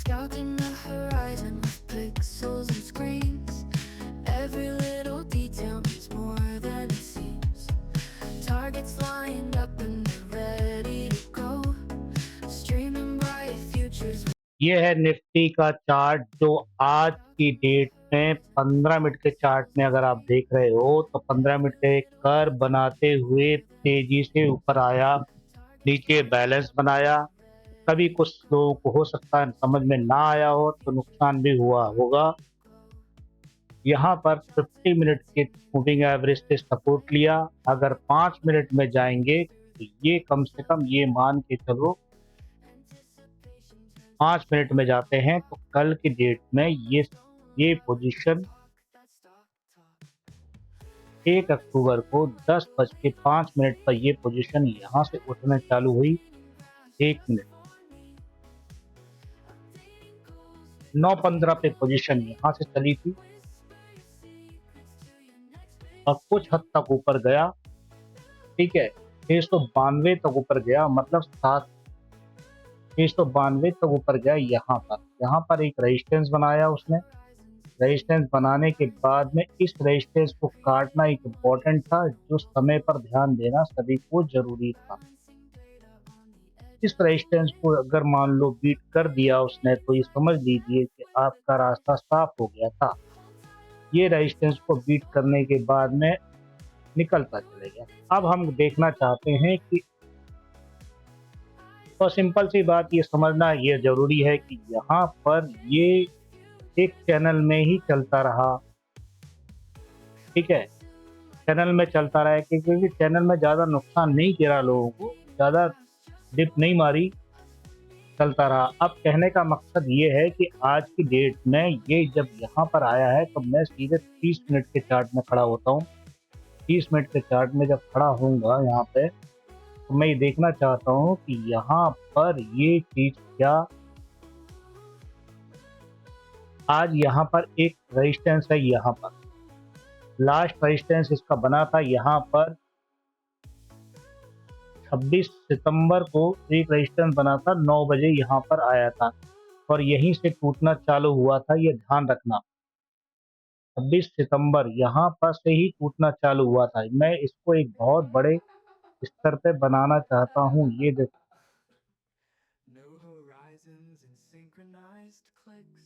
Scouting the horizon with pixels and screens. Every little detail means more than it seems. Targets lined up and they're ready to go. Streaming bright futures. ये है Nifty का chart जो आज की date में 15 minute के chart में अगर आप देख रहे हो तो 15 मिनट के कर्व बनाते हुए तेजी से ऊपर आया, नीचे बैलेंस बनाया। कभी कुछ लोगों को हो सकता है समझ में ना आया हो तो नुकसान भी हुआ होगा। यहाँ पर 50 मिनट के मूविंग एवरेज से सपोर्ट लिया। अगर 5 मिनट में जाएंगे तो ये कम से कम ये मान के चलो 5 मिनट में जाते हैं तो कल की डेट में ये पोजीशन 1 अक्टूबर को 10:05 पर ये पोजीशन यहाँ से उठना चालू हुई। 1 मिनट 9:15 पे पोजीशन यहाँ से चली थी और कुछ हद तक ऊपर गया। ठीक है, 692 तक ऊपर गया, मतलब 692 तक ऊपर गया। यहाँ पर एक रेजिस्टेंस बनाया उसने। रेजिस्टेंस बनाने के बाद में इस रेजिस्टेंस को काटना एक इम्पोर्टेंट था, जो समय पर ध्यान देना सभी को जरूरी था। इस रेजिस्टेंस को अगर मान लो बीट कर दिया उसने तो ये समझ लीजिए कि आपका रास्ता साफ हो गया था। ये रेजिस्टेंस को बीट करने के बाद में निकलता चलेगा। अब हम देखना चाहते हैं कि तो सिंपल सी बात ये समझना ये जरूरी है कि यहाँ पर ये एक चैनल में ही चलता रहा। ठीक है, चैनल में चलता रहा क्योंकि चैनल में ज़्यादा नुकसान नहीं गिरा, लोगों को ज़्यादा डिप नहीं मारी, चलता रहा। अब कहने का मकसद ये है कि आज की डेट में ये जब यहाँ पर आया है तो मैं सीधे 30 मिनट के चार्ट में खड़ा होता हूँ। 30 मिनट के चार्ट में जब खड़ा होऊंगा यहाँ पे तो मैं ये देखना चाहता हूँ कि यहाँ पर ये चीज क्या, आज यहाँ पर एक रेजिस्टेंस है। यहाँ पर लास्ट रेजिस्टेंस इसका बना था। यहाँ पर 26 सितंबर को एक रेजिस्टेंस बना था, 9 बजे यहाँ पर आया था और यहीं से टूटना चालू हुआ था। ये ध्यान रखना, 26 सितंबर यहाँ पर से ही टूटना चालू हुआ था। मैं इसको एक बहुत बड़े स्तर पे बनाना चाहता हूँ। ये देखो, No horizons and synchronized clicks,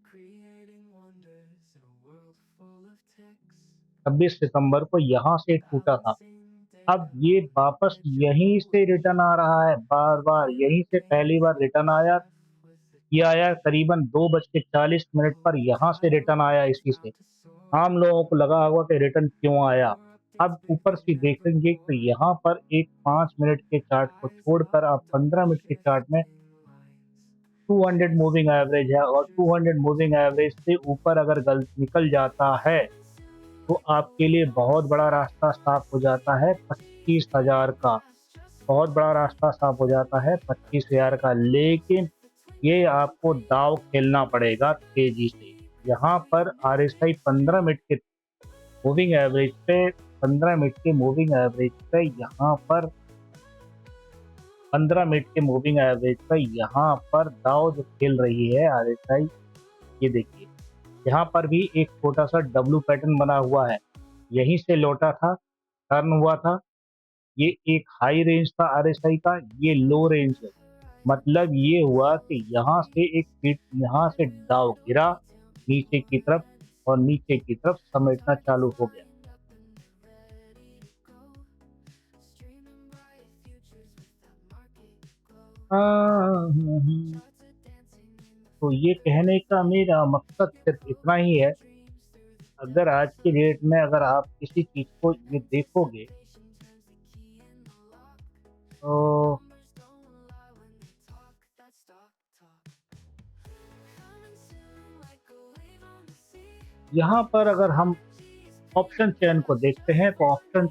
creating wonders in a world full of ticks. 26 सितंबर को यहाँ से टूटा था। अब ये वापस यहीं से रिटर्न आ रहा है, बार बार यहीं से पहली बार रिटर्न आया। ये आया करीबन 2:40 पर, यहाँ से रिटर्न आया इसी से। आम लोगों को लगा होगा कि रिटर्न क्यों आया। अब ऊपर से देखेंगे तो यहाँ पर एक 5 मिनट के चार्ट को छोड़कर आप 15 मिनट के चार्ट में 200 मूविंग एवरेज है और 200 मूविंग एवरेज से ऊपर अगर निकल जाता है तो आपके लिए बहुत बड़ा रास्ता साफ हो जाता है 25,000 का। बहुत बड़ा रास्ता साफ हो जाता है 25,000 का, लेकिन ये आपको दाव खेलना पड़ेगा तेजी से। यहाँ पर RSI 15 मिनट के मूविंग एवरेज पे 15 मिनट के मूविंग एवरेज पे यहाँ पर 15 मिनट के मूविंग एवरेज पे यहाँ पर दाव जो खेल रही है RSI, ये देखिए यहाँ पर भी एक छोटा सा डब्लू पैटर्न बना हुआ है। यहीं से लौटा था, टर्न हुआ था। ये एक हाई रेंज था RSI का, ये लो रेंज है। मतलब ये हुआ कि यहाँ से एक हिट, यहाँ से डाउ गिरा नीचे की तरफ और नीचे की तरफ समेटना चालू हो गया। तो ये कहने का मेरा मकसद सिर्फ इतना ही है, अगर आज की डेट में अगर आप किसी चीज को ये देखोगे तो यहाँ पर अगर हम ऑप्शन चेन को देखते हैं तो ऑप्शन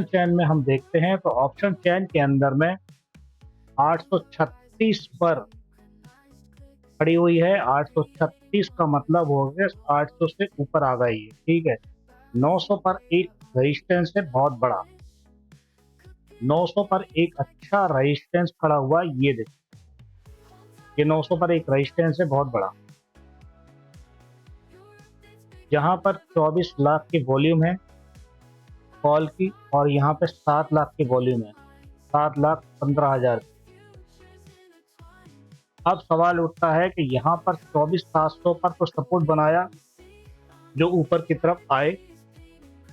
चेन में हम देखते हैं तो ऑप्शन चेन के अंदर में 836 पर खड़ी हुई है। 836 का मतलब हो गया 800 से ऊपर आ गई है, ठीक है। 900 पर एक रेजिस्टेंस है बहुत बड़ा, 900 पर एक अच्छा रेजिस्टेंस खड़ा हुआ, ये देखो, ये 900 पर एक रेजिस्टेंस है बहुत बड़ा, जहां पर 24 लाख की वॉल्यूम है कॉल की, और यहाँ पे 7 लाख की वॉल्यूम है, 7,15,000। अब सवाल उठता है कि यहाँ पर 24,700 पर तो सपोर्ट बनाया, जो ऊपर की तरफ आए,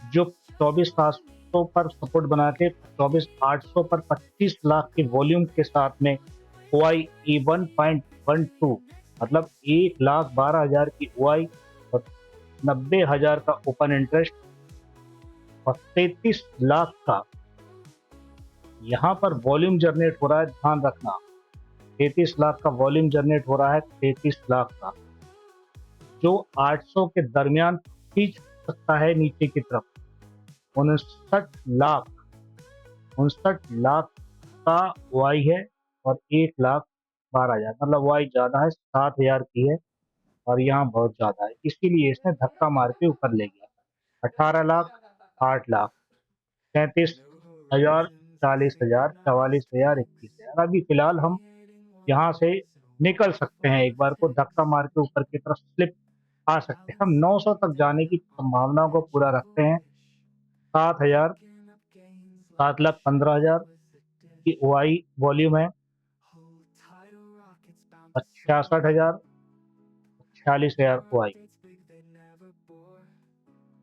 जो 24,700 पर सपोर्ट बना के 24,800 पर 25 लाख की वॉल्यूम के साथ में OI E1.12 मतलब 1,12,000 की OI और 90,000 का ओपन इंटरेस्ट और 33 लाख का यहाँ पर वॉल्यूम जनरेट हो रहा है। ध्यान रखना, 33 लाख का वॉल्यूम जनरेट हो रहा है, 33 लाख का, जो 800 के दरमियान खींच सकता है नीचे की तरफ। 59 लाख का वाई है और 1,12,000 मतलब वाई ज्यादा है, 7,000 की है और यहाँ बहुत ज्यादा है, इसीलिए इसने धक्का मार के ऊपर ले गया। 18 लाख, 8 लाख, 33,000, 40,000, 44,000, 21,000। अभी फिलहाल हम यहाँ से निकल सकते हैं, एक बार को धक्का मार के ऊपर की तरफ स्लिप आ सकते हैं। हम 900 तक जाने की संभावना को पूरा रखते हैं। 7,000, 7,15,000 की ओआई वॉल्यूम है, 66,000, 46,000 ओआई।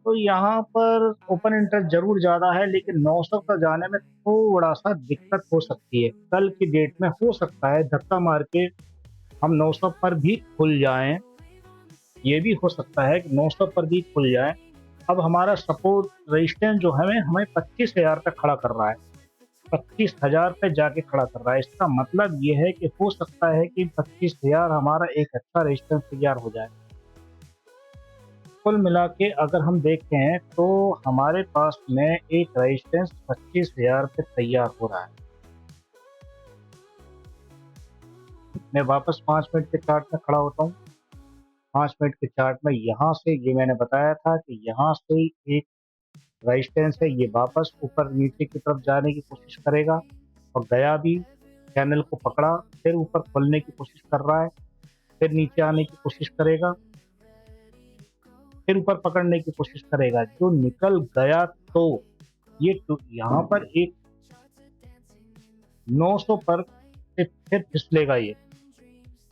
तो यहाँ पर ओपन इंटरेस्ट जरूर ज्यादा है, लेकिन 900 तक जाने में थोड़ा सा दिक्कत हो सकती है। कल की डेट में हो सकता है धक्का मार के हम 900 पर भी खुल जाएं, ये भी हो सकता है कि 900 पर भी खुल जाए। अब हमारा सपोर्ट रेजिस्टेंस जो है हमें 25,000 पे खड़ा कर रहा है, 25,000 पे जाके खड़ा कर रहा है। इसका मतलब ये है कि हो सकता है कि 25,000 हमारा एक अच्छा रेजिस्टेंस तैयार हो जाए। कुल मिला के अगर हम देखते हैं तो हमारे पास में एक रेजिस्टेंस 25,000 पे तैयार हो रहा है। मैं वापस 5 मिनट के चार्ट में खड़ा होता हूँ। 5 मिनट के चार्ट में यहाँ से, ये मैंने बताया था कि यहाँ से एक रेजिस्टेंस है, ये वापस ऊपर नीचे की तरफ जाने की कोशिश करेगा और गया भी, चैनल को पकड़ा, फिर ऊपर खोलने की कोशिश कर रहा है, फिर नीचे आने की कोशिश करेगा, फिर ऊपर पकड़ने की कोशिश करेगा, जो निकल गया तो ये तो यहाँ पर एक 900 पर से फिर फिसलेगा ये,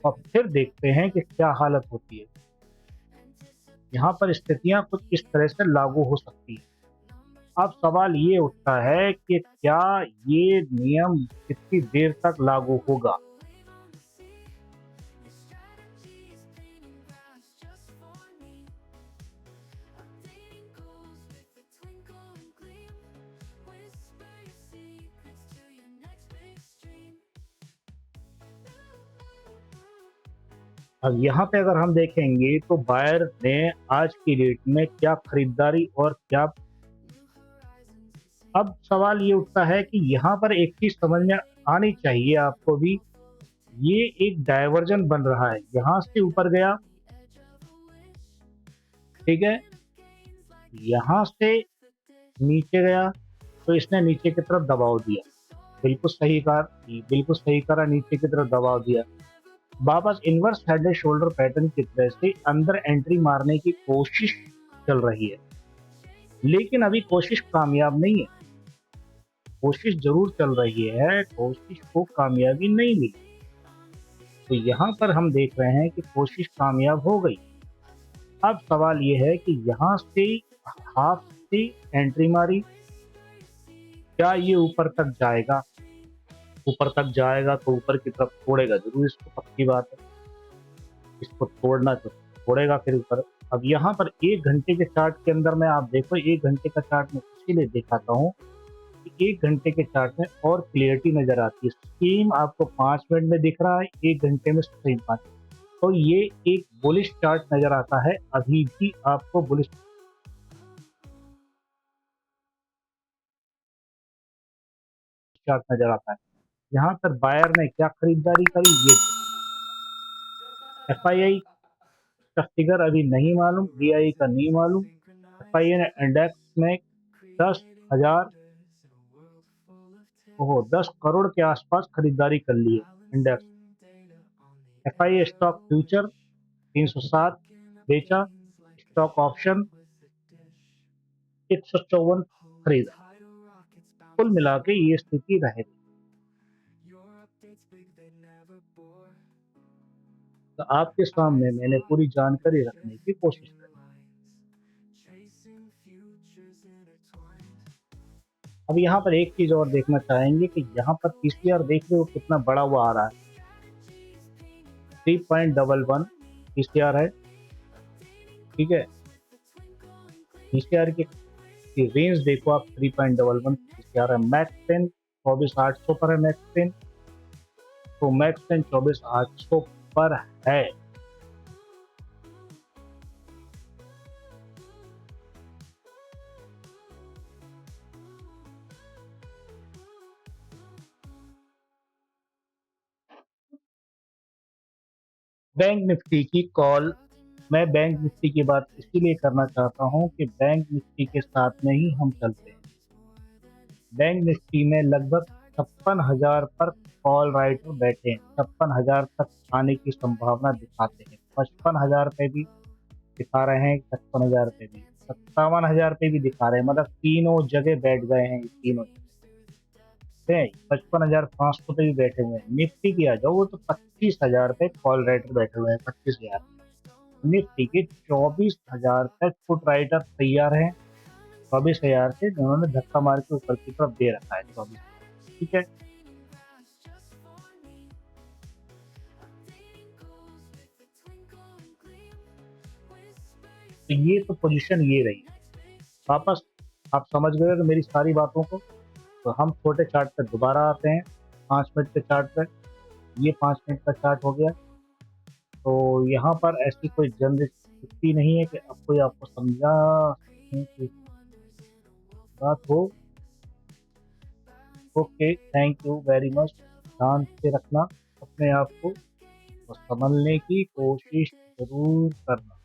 और फिर देखते हैं कि क्या हालत होती है। यहाँ पर स्थितियां कुछ इस तरह से लागू हो सकती है। अब सवाल ये उठता है कि क्या ये नियम कितनी देर तक लागू होगा। अब यहाँ पे अगर हम देखेंगे तो बायर ने आज की डेट में क्या खरीदारी और क्या, अब सवाल ये उठता है कि यहाँ पर एक चीज समझ में आनी चाहिए आपको भी, ये एक डायवर्जन बन रहा है, यहाँ से ऊपर गया, ठीक है, यहाँ से नीचे गया, तो इसने नीचे की तरफ दबाव दिया, बिल्कुल सही कहा, बिल्कुल सही करा, नीचे की तरफ दबाव दिया, वापस inverse head and shoulder pattern की तरह से अंदर एंट्री मारने की कोशिश चल रही है, लेकिन अभी कोशिश कामयाब नहीं है। कोशिश जरूर चल रही है, कोशिश को कामयाबी नहीं मिली, तो यहाँ पर हम देख रहे हैं कि कोशिश कामयाब हो गई। अब सवाल ये है कि यहाँ से हाफ से एंट्री मारी, क्या ये ऊपर तक जाएगा? ऊपर तक जाएगा तो ऊपर की तरफ छोड़ेगा जरूर, इसको पक्की बात है, इसको छोड़ना तो छोड़ेगा फिर ऊपर। अब यहाँ पर 1 घंटे के चार्ट के अंदर में आप देखो, 1 घंटे का चार्ट में इसीलिए दिखाता हूँ कि 1 घंटे के चार्ट में और क्लियरिटी नजर आती है। स्कीम आपको 5 मिनट में दिख रहा है, 1 घंटे में स्कीम 5, तो ये एक बुलिश चार्ट नजर आता है, अभी भी आपको बुलिश चार्ट नजर आता है। यहाँ पर बायर ने क्या खरीदारी करी, ये एफआईआई का फिगर अभी नहीं मालूम, डीआई का नहीं मालूम। एफआईआई ने इंडेक्स में 10,000 10 करोड़ के आसपास खरीदारी कर ली है इंडेक्स। एफआईआई स्टॉक फ्यूचर 307 बेचा, स्टॉक ऑप्शन 154 खरीदा। कुल मिला के ये स्थिति रहेगी। तो आपके सामने मैंने पूरी जानकारी रखने की कोशिश करी। अब यहाँ पर एक चीज और देखना चाहेंगे कि यहाँ पर पीसीआर देख रहे हो कितना बड़ा हुआ आ रहा है। 3.11 पीसीआर है, ठीक है। पीसीआर की रेंज देखो आप, 3.11 पीसीआर है। मैक्स 10 24,800 पर है मैक्स 10, तो मैक्स 10 24,800 पर है। बैंक निफ्टी की कॉल, मैं बैंक निफ्टी की बात इसीलिए करना चाहता हूं कि बैंक निफ्टी के साथ में ही हम चलते हैं। बैंक निफ्टी में लगभग 56,000 पर कॉल राइटर बैठे हैं, 56,000 तक आने की संभावना दिखाते हैं। 55,000 पे भी दिखा रहे हैं, 56,000 पे भी, 57,000 पे भी दिखा रहे हैं। मतलब तीनों जगह बैठ गए हैं, तीनों 55,500 पे भी बैठे हुए हैं। निफ्टी की आ जाओ, वो तो 25,000 पे कॉल राइटर बैठे हुए हैं, 25,000। निफ्टी के 24,000 तक फुट राइटर तैयार है। 24,000 से उन्होंने धक्का मार के ऊपर की तरफ दे रखा है 24, ठीक है। तो ये तो पोजीशन ये रही। वापस आप समझ गए तो मेरी सारी बातों को। तो हम छोटे चार्ट पे दोबारा आते हैं, 5 मिनट के चार्ट पे। ये 5 मिनट का चार्ट हो गया। तो यहाँ पर ऐसी कोई जनरल स्थिति नहीं है कि अब कोई आपको समझा कोई बात हो। Okay, thank you very much. ध्यान से रखना अपने आप को और संभलने की कोशिश जरूर करना।